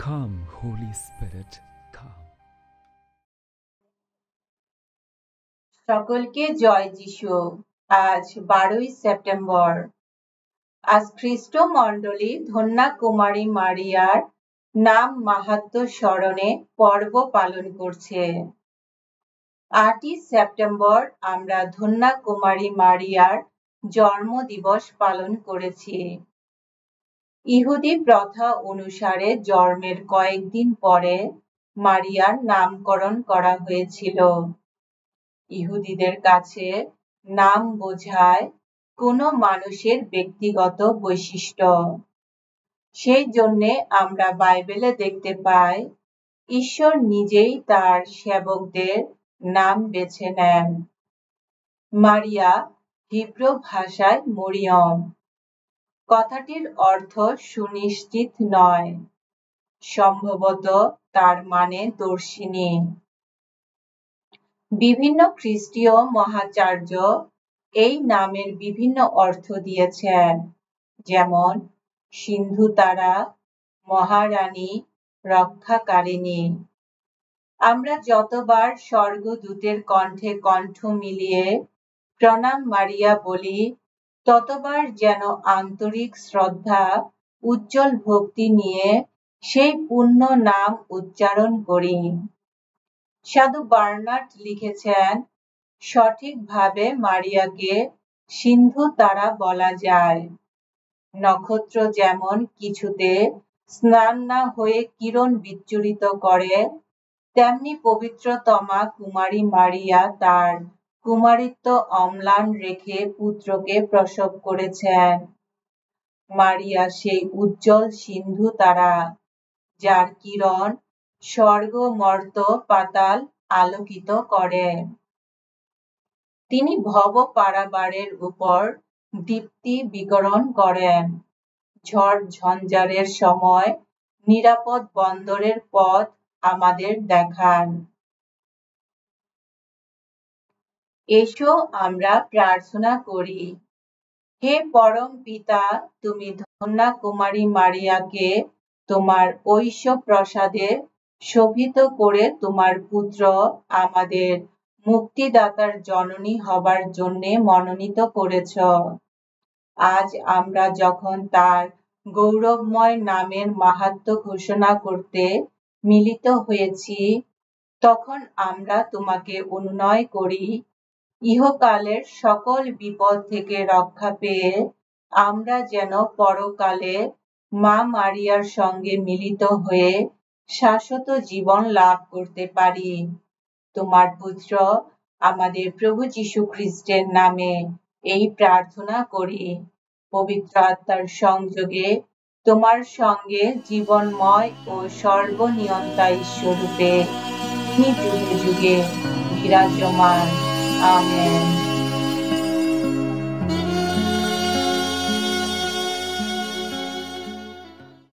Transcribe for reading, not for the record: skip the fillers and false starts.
Come, Holy Spirit, come. সকলকে জয় যিশু। আজ 12ই সেপ্টেম্বর। আজ খ্রিস্ট মণ্ডলী ধন্যা কুমারী মারিয়ার নাম মাহাত্ম্য স্মরণে পর্ব পালন করছে। 8ই সেপ্টেম্বর আমরা ধন্যা কুমারী মারিয়ার জন্মদিবস পালন করেছি। ইহুদি প্রথা অনুসারে জন্মের কয়েকদিন পরে মারিয়ার নামকরণ করা হয়েছিল। ইহুদিদের কাছে নাম বোঝায় কোনো মানুষের ব্যক্তিগত বৈশিষ্ট্য। সেই জন্যে আমরা বাইবেলে দেখতে পাই ঈশ্বর নিজেই তার সেবকদের নাম বেছে নেন। মারিয়া হিব্রু ভাষায় মরিয়ম। কথাটির অর্থ সুনিশ্চিত নয়, সম্ভবত তার মানে দর্শিনী। বিভিন্ন খ্রিস্টীয় মহাচার্য এই নামের বিভিন্ন অর্থ দিয়েছেন, যেমন সিন্ধুতারা, মহারানী, রক্ষাকারিণী। আমরা যতবার স্বর্গদূতের কণ্ঠে কণ্ঠ মিলিয়ে প্রণাম মারিয়া বলি, ততবার যেন আন্তরিক শ্রদ্ধা, উজ্জ্বল ভক্তি নিয়ে সেই পূর্ণ নাম উচ্চারণ করি। সাধু বার্নার্ড লিখেছেন, সঠিকভাবে মারিয়াকে সিন্ধু তারা বলা যায়। নক্ষত্র যেমন কিছুতে স্নান না হয়ে কিরণ বিচ্ছুরিত করে, তেমনি পবিত্রতমা কুমারী মারিয়া তার কুমারিত্ব অম্লান রেখে পুত্রকে প্রসব করেছেন। মারিয়া সেই উজ্জ্বল সিন্ধু তারা, যার কিরণ স্বর্গ মর্ত পাতাল আলোকিত করে। তিনি ভব পারাবারের উপর দীপ্তি বিকরণ করেন, ঝড় ঝঞ্ঝারের সময় নিরাপদ বন্দরের পথ আমাদের দেখান। এসো আমরা প্রার্থনা করি। হে পরম পিতা, তুমি ধন্যা কুমারী মারিয়াকে তোমার ঐশ্য প্রসাদে শোভিত করে তোমার পুত্র আমাদের মুক্তিদাতার জননী হবার জন্যে মনোনীত করেছ। আজ আমরা যখন তার গৌরবময় নামের মাহাত্ম্য ঘোষণা করতে মিলিত হয়েছি, তখন আমরা তোমাকে অনুনয় করি, ইহকালের সকল বিপদ থেকে রক্ষা পেয়ে আমরা যেন পরকালে মা মারিয়ার সঙ্গে মিলিত হয়ে শাশ্বত জীবন লাভ করতে পারি। তোমার পুত্র আমাদের প্রভু যীশু খ্রিস্টের নামে এই প্রার্থনা করি। পবিত্র আত্মার সংযোগে তোমার সঙ্গে জীবনময় ও সর্বনিয়ন্তা ঈশ্বররূপে তিনি যুগে যুগে বিরাজমান। আমেন।